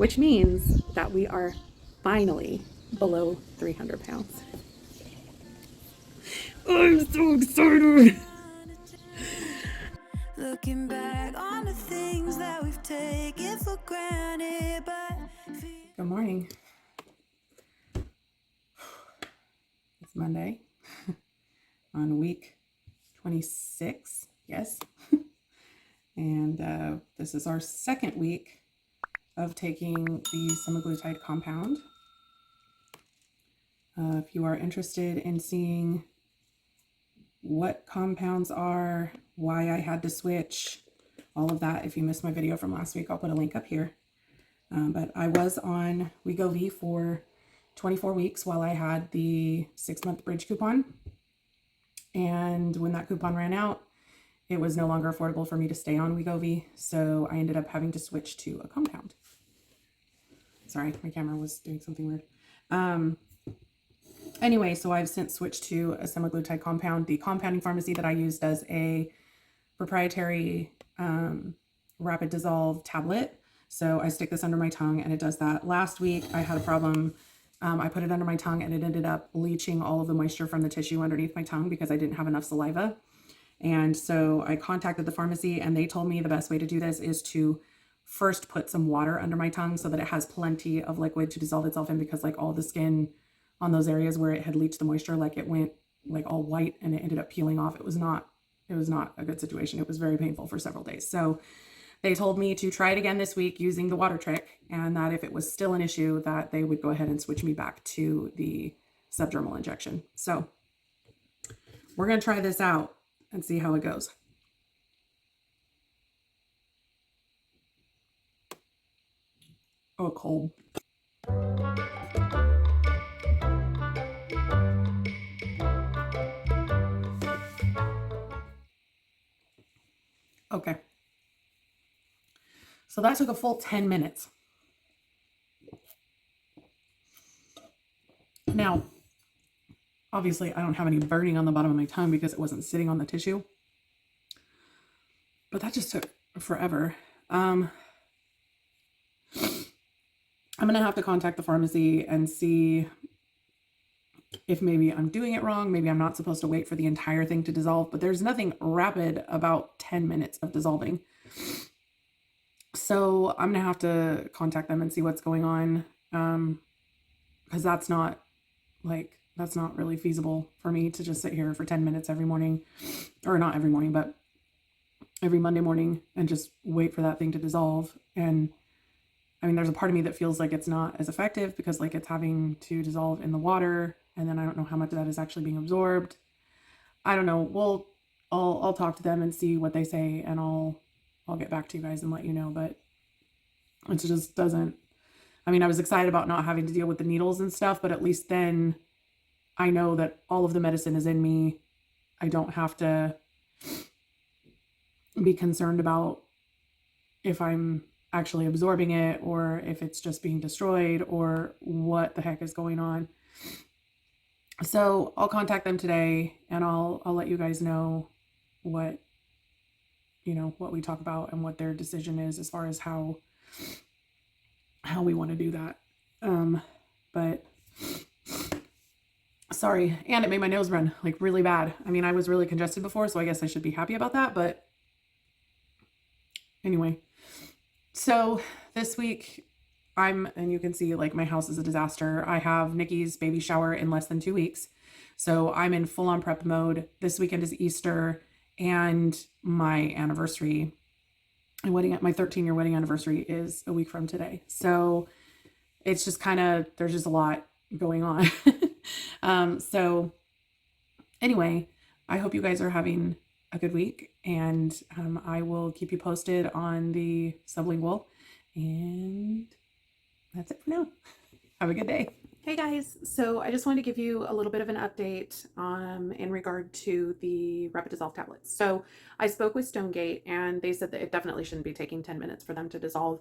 which means that we are finally below 300 pounds. I'm so excited. Looking back on the things that we've taken for granted, but good morning. It's Monday on week 26, yes. And this is our second week of taking the Semaglutide compound. If you are interested in seeing what compounds are, why I had to switch, all of that, if you missed my video from last week, I'll put a link up here. But I was on Wegovy for 24 weeks while I had the 6-month bridge coupon. And when that coupon ran out, it was no longer affordable for me to stay on Wegovy. So I ended up having to switch to a compound. Sorry, my camera was doing something weird. Anyway, so I've since switched to a semaglutide compound. The compounding pharmacy that I use does a proprietary rapid dissolve tablet. So I stick this under my tongue and it does that. Last week I had a problem. I put it under my tongue and it ended up leaching all of the moisture from the tissue underneath my tongue because I didn't have enough saliva. And so I contacted the pharmacy and they told me the best way to do this is to first put some water under my tongue so that it has plenty of liquid to dissolve itself in, because like all the skin on those areas where it had leached the moisture, like it went like all white and it ended up peeling off. It was not a good situation. It was very painful for several days. So they told me to try it again this week using the water trick, and that if it was still an issue, that they would go ahead and switch me back to the subdermal injection. So we're going to try this out and see how it goes. Oh, cold. Okay. So that took a full 10 minutes. Now, obviously, I don't have any burning on the bottom of my tongue because it wasn't sitting on the tissue. But that just took forever. I'm going to have to contact the pharmacy and see if maybe I'm doing it wrong. Maybe I'm not supposed to wait for the entire thing to dissolve, but there's nothing rapid about 10 minutes of dissolving. So I'm going to have to contact them and see what's going on. Because that's not really feasible for me to just sit here for 10 minutes every morning, or not every morning, but every Monday morning and just wait for that thing to dissolve. And I mean, there's a part of me that feels like it's not as effective because like it's having to dissolve in the water. And then I don't know how much of that is actually being absorbed. I don't know. I'll talk to them and see what they say, and I'll get back to you guys and let you know. But it just doesn't, I mean, I was excited about not having to deal with the needles and stuff, but at least then I know that all of the medicine is in me. I don't have to be concerned about if I'm actually absorbing it or if it's just being destroyed or what the heck is going on. So I'll contact them today and I'll let you guys know what we talk about and what their decision is as far as how we want to do that. But sorry. And it made my nose run like really bad. I mean, I was really congested before, so I guess I should be happy about that. But anyway, so this week and you can see like my house is a disaster. I have Nikki's baby shower in less than 2 weeks. So I'm in full on prep mode. This weekend is Easter and my anniversary. My 13-year wedding anniversary is a week from today. So it's just there's just a lot going on. So anyway, I hope you guys are having a good week, and I will keep you posted on the sublingual, and that's it for now. Have a good day. Hey guys, so I just wanted to give you a little bit of an update in regard to the rapid dissolve tablets. So I spoke with Stonegate and they said that it definitely shouldn't be taking 10 minutes for them to dissolve.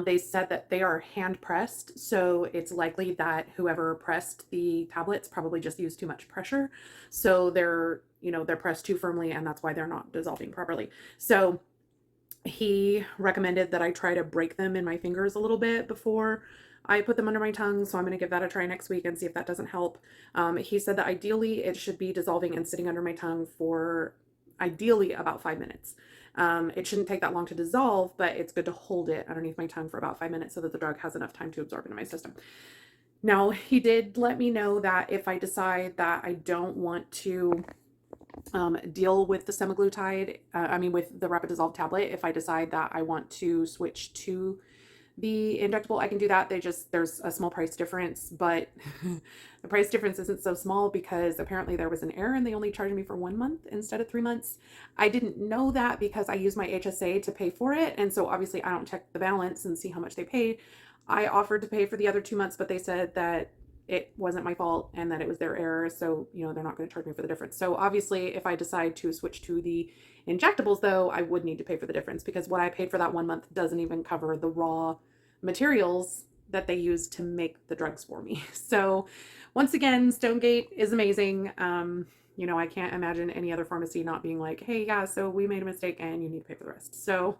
They said that they are hand pressed, so it's likely that whoever pressed the tablets probably just used too much pressure. So they're pressed too firmly and that's why they're not dissolving properly. So he recommended that I try to break them in my fingers a little bit before I put them under my tongue. So I'm going to give that a try next week and see if that doesn't help. He said that ideally it should be dissolving and sitting under my tongue for ideally about 5 minutes. It shouldn't take that long to dissolve, but it's good to hold it underneath my tongue for about 5 minutes so that the drug has enough time to absorb into my system. Now, he did let me know that if I decide that I don't want to deal with the semaglutide, with the rapid dissolve tablet, if I decide that I want to switch to the injectable, I can do that. There's a small price difference, but the price difference isn't so small because apparently there was an error and they only charged me for 1 month instead of 3 months. I didn't know that because I use my HSA to pay for it. And so obviously I don't check the balance and see how much they paid. I offered to pay for the other 2 months, but they said that it wasn't my fault and that it was their error. So, they're not going to charge me for the difference. So obviously if I decide to switch to the injectables though, I would need to pay for the difference because what I paid for that 1 month doesn't even cover the raw materials that they use to make the drugs for me. So once again, Stonegate is amazing. I can't imagine any other pharmacy not being like, hey, yeah, so we made a mistake and you need to pay for the rest. So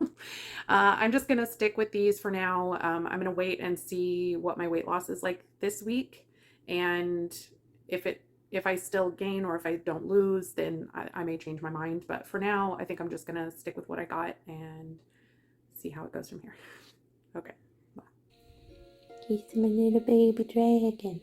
I'm just going to stick with these for now. I'm going to wait and see what my weight loss is like this week. And if I still gain or if I don't lose, then I may change my mind. But for now, I think I'm just going to stick with what I got and see how it goes from here. Okay. Bye. He's my little baby dragon.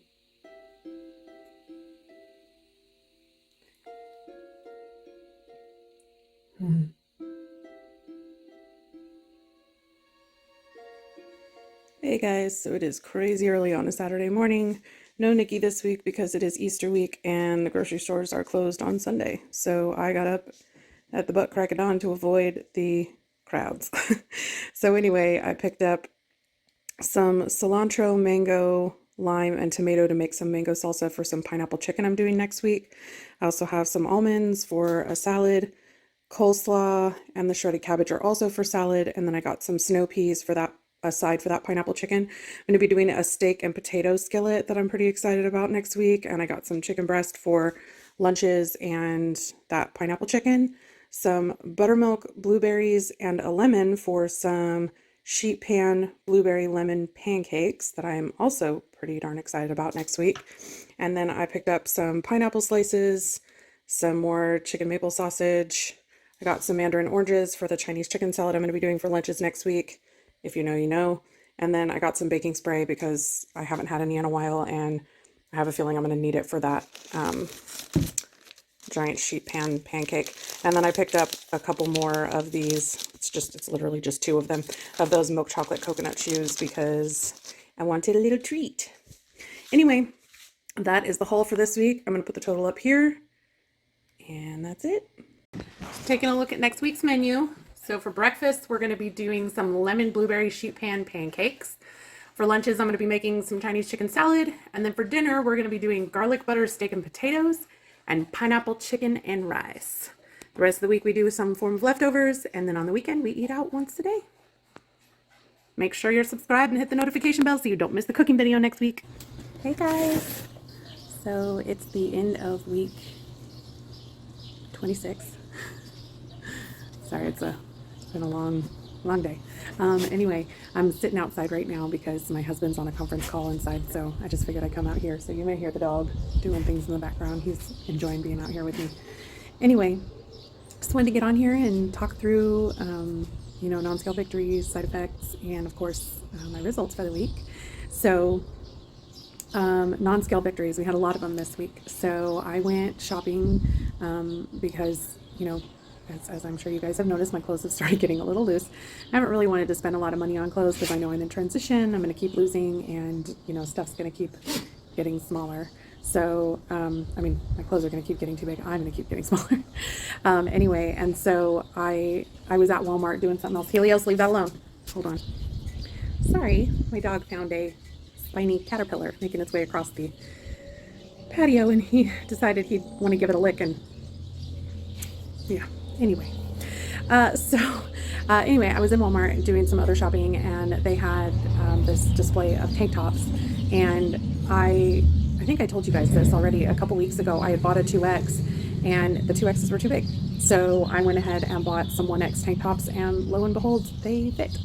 Hey guys, so it is crazy early on a Saturday morning. No Nikki this week because it is Easter week and the grocery stores are closed on Sunday. So I got up at the butt crack of dawn to avoid the crowds. So anyway, I picked up some cilantro, mango, lime, and tomato to make some mango salsa for some pineapple chicken I'm doing next week. I also have some almonds for a salad. Coleslaw and the shredded cabbage are also for salad. And then I got some snow peas for that aside for that pineapple chicken. I'm going to be doing a steak and potato skillet that I'm pretty excited about next week. And I got some chicken breast for lunches and that pineapple chicken, some buttermilk, blueberries, and a lemon for some sheet pan blueberry lemon pancakes that I'm also pretty darn excited about next week. And then I picked up some pineapple slices, some more chicken maple sausage. I got some mandarin oranges for the Chinese chicken salad I'm going to be doing for lunches next week. If you know, you know. And then I got some baking spray because I haven't had any in a while and I have a feeling I'm going to need it for that giant sheet pan pancake. And then I picked up a couple more of these. It's literally just 2 of them, of those milk chocolate coconut chews because I wanted a little treat. Anyway, that is the haul for this week. I'm going to put the total up here. And that's it. Taking a look at next week's menu. So for breakfast, we're going to be doing some lemon blueberry sheet pan pancakes. For lunches, I'm going to be making some Chinese chicken salad. And then for dinner, we're going to be doing garlic butter steak and potatoes and pineapple chicken and rice. The rest of the week, we do some form of leftovers. And then on the weekend, we eat out once a day. Make sure you're subscribed and hit the notification bell so you don't miss the cooking video next week. Hey guys. So it's the end of week 26. Sorry, it's been a long day. Anyway, I'm sitting outside right now because my husband's on a conference call inside, so I just figured I'd come out here. So you may hear the dog doing things in the background. He's enjoying being out here with me. Anyway, just wanted to get on here and talk through, non-scale victories, side effects, and of course, my results for the week. So non-scale victories, we had a lot of them this week. So I went shopping because, as I'm sure you guys have noticed, my clothes have started getting a little loose. I haven't really wanted to spend a lot of money on clothes because I know I'm in transition. I'm going to keep losing and, stuff's going to keep getting smaller. So, my clothes are going to keep getting too big. I'm going to keep getting smaller. Anyway, and so I was at Walmart doing something else. Helios, leave that alone. Hold on. Sorry, my dog found a spiny caterpillar making its way across the patio and he decided he'd want to give it a lick and yeah. Anyway, I was in Walmart doing some other shopping and they had this display of tank tops, and I think I told you guys this already a couple weeks ago. I had bought a 2X and the 2Xs were too big. So I went ahead and bought some 1X tank tops, and lo and behold, they fit.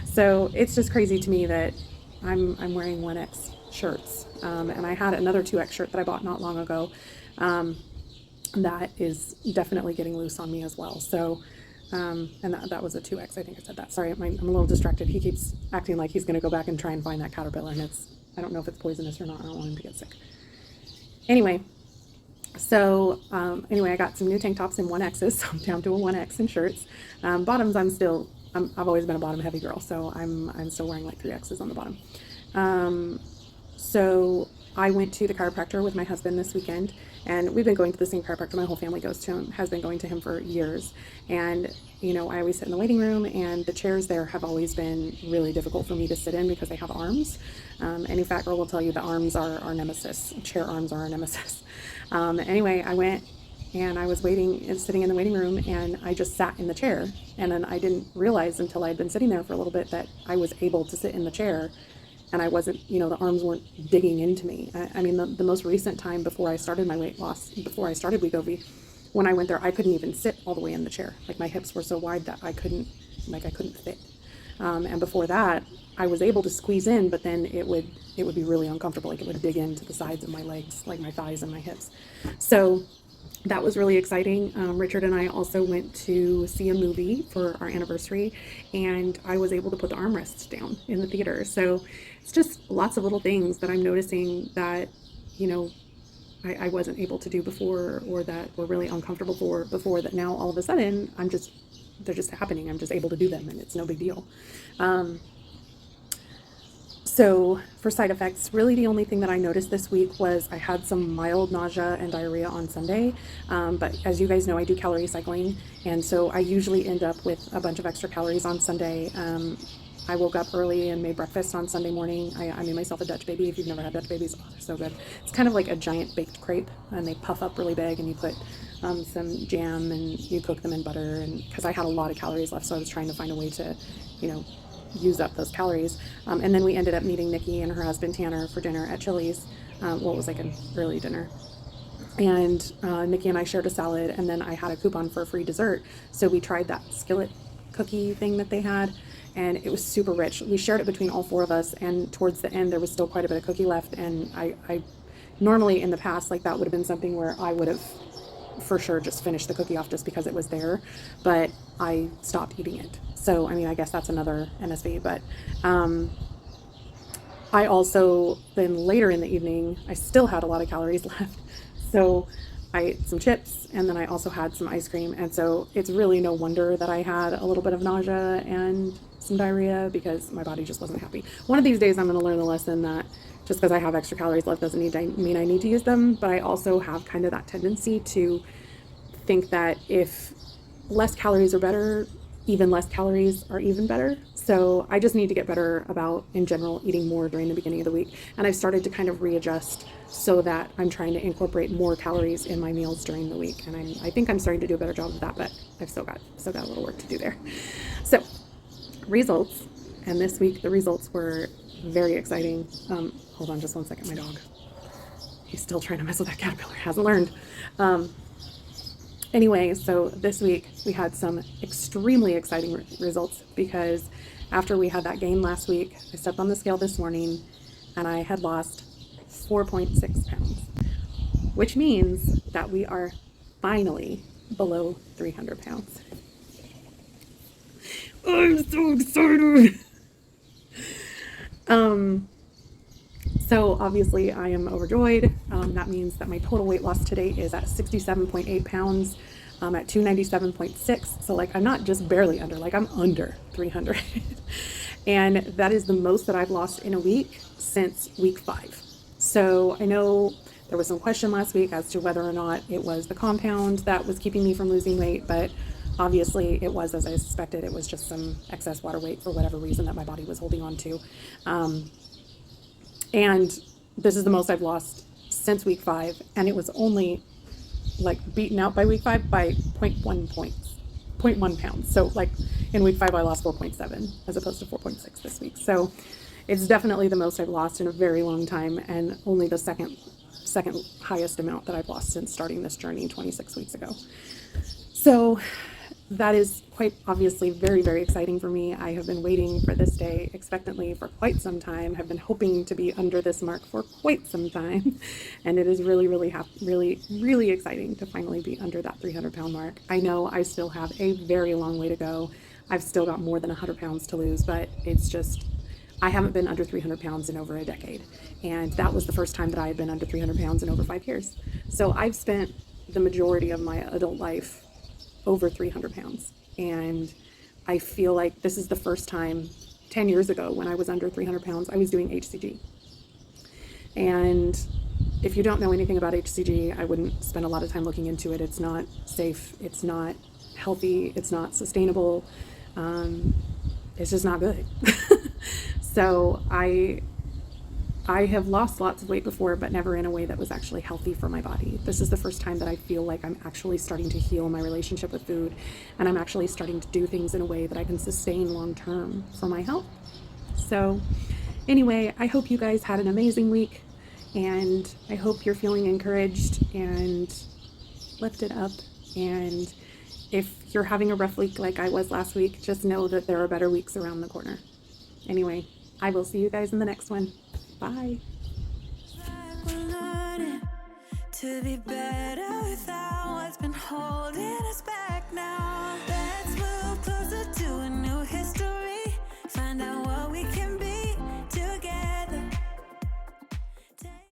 So it's just crazy to me that I'm wearing 1X shirts. And I had another 2X shirt that I bought not long ago. That is definitely getting loose on me as well. So, and that was a 2X. I think I said that. Sorry, I'm a little distracted. He keeps acting like he's going to go back and try and find that caterpillar, and I don't know if it's poisonous or not. I don't want him to get sick. Anyway, so anyway, I got some new tank tops in 1Xs, so I'm down to a 1X in shirts. Bottoms, I've always been a bottom heavy girl, so I'm still wearing like 3Xs on the bottom. So I went to the chiropractor with my husband this weekend, and we've been going to the same chiropractor my whole family goes to him, has been going to him for years. And, you know, I always sit in the waiting room, and the chairs there have always been really difficult for me to sit in because they have arms. Any fat girl will tell you the arms are our nemesis. Chair arms are our nemesis. Anyway, I went and I was sitting in the waiting room, and I just sat in the chair. And then I didn't realize until I'd been sitting there for a little bit that I was able to sit in the chair, and I wasn't, you know, the arms weren't digging into me. I mean, the most recent time before I started my weight loss, before I started Wegovy, when I went there, I couldn't even sit all the way in the chair. Like, my hips were so wide that I couldn't fit. And before that, I was able to squeeze in, but then it would be really uncomfortable. Like, it would dig into the sides of my legs, like my thighs and my hips. So that was really exciting. Richard and I also went to see a movie for our anniversary, and I was able to put the armrests down in the theater. So it's just lots of little things that I'm noticing that, you know, I wasn't able to do before, or that were really uncomfortable for before, that now all of a sudden they're just happening. I'm just able to do them, and it's no big deal. So for side effects, really the only thing that I noticed this week was I had some mild nausea and diarrhea on Sunday. But as you guys know, I do calorie cycling, and so I usually end up with a bunch of extra calories on Sunday. I woke up early and made breakfast on Sunday morning. I made myself a Dutch baby. If you've never had Dutch babies, oh, they're so good. It's kind of like a giant baked crepe, and they puff up really big, and you put some jam, and you cook them in butter. And because I had a lot of calories left, so I was trying to find a way to, you know, use up those calories. And then we ended up meeting Nikki and her husband Tanner for dinner at Chili's. Well, it was like an early dinner. And Nikki and I shared a salad, and then I had a coupon for a free dessert. So we tried that skillet cookie thing that they had, and it was super rich. We shared it between all four of us, and towards the end there was still quite a bit of cookie left. And I normally in the past, like, that would have been something where I would have for sure just finished the cookie off just because it was there, but I stopped eating it. So, I mean, I guess that's another NSV, but I also, then later in the evening, I still had a lot of calories left. So I ate some chips, and then I also had some ice cream. And so it's really no wonder that I had a little bit of nausea and some diarrhea, because my body just wasn't happy. One of these days I'm going to learn the lesson that just because I have extra calories left doesn't mean I need to use them. But I also have kind of that tendency to think that if less calories are better, even less calories are even better. So I just need to get better about, in general, eating more during the beginning of the week. And I've started to kind of readjust so that I'm trying to incorporate more calories in my meals during the week. And I think I'm starting to do a better job of that, but I've still got a little work to do there. So results, and this week the results were very exciting. Hold on just one second, my dog. He's still trying to mess with that caterpillar, hasn't learned. Anyway, so this week we had some extremely exciting results, because after we had that gain last week, I stepped on the scale this morning and I had lost 4.6 pounds, which means that we are finally below 300 pounds. I'm so excited. So obviously I am overjoyed. That means that my total weight loss today is at 67.8 pounds, at 297.6. So, like, I'm not just barely under, like, I'm under 300. And that is the most that I've lost in a week since week 5. So I know there was some question last week as to whether or not it was the compound that was keeping me from losing weight, but obviously it was, as I suspected. It was just some excess water weight for whatever reason that my body was holding on to. And this is the most I've lost since week 5, and it was only, like, beaten out by week 5 by 0.1 pounds. So, like, in week 5 I lost 4.7 as opposed to 4.6 this week. So it's definitely the most I've lost in a very long time, and only the second second highest amount that I've lost since starting this journey 26 weeks ago. So that is quite obviously very, very exciting for me. I have been waiting for this day expectantly for quite some time, have been hoping to be under this mark for quite some time. And it is really, really exciting to finally be under that 300-pound mark. I know I still have a very long way to go. I've still got more than 100 pounds to lose, but it's just, I haven't been under 300 pounds in over a decade. And that was the first time that I had been under 300 pounds in over 5 years. So I've spent the majority of my adult life over 300 pounds. And I feel like this is the first time 10 years ago when I was under 300 pounds, I was doing HCG. And if you don't know anything about HCG, I wouldn't spend a lot of time looking into it. It's not safe. It's not healthy. It's not sustainable. It's just not good. So I have lost lots of weight before, but never in a way that was actually healthy for my body. This is the first time that I feel like I'm actually starting to heal my relationship with food, and I'm actually starting to do things in a way that I can sustain long term for my health. So anyway, I hope you guys had an amazing week, and I hope you're feeling encouraged and lifted up. And if you're having a rough week like I was last week, just know that there are better weeks around the corner. Anyway, I will see you guys in the next one. Bye. To be better without what's been holding us back now.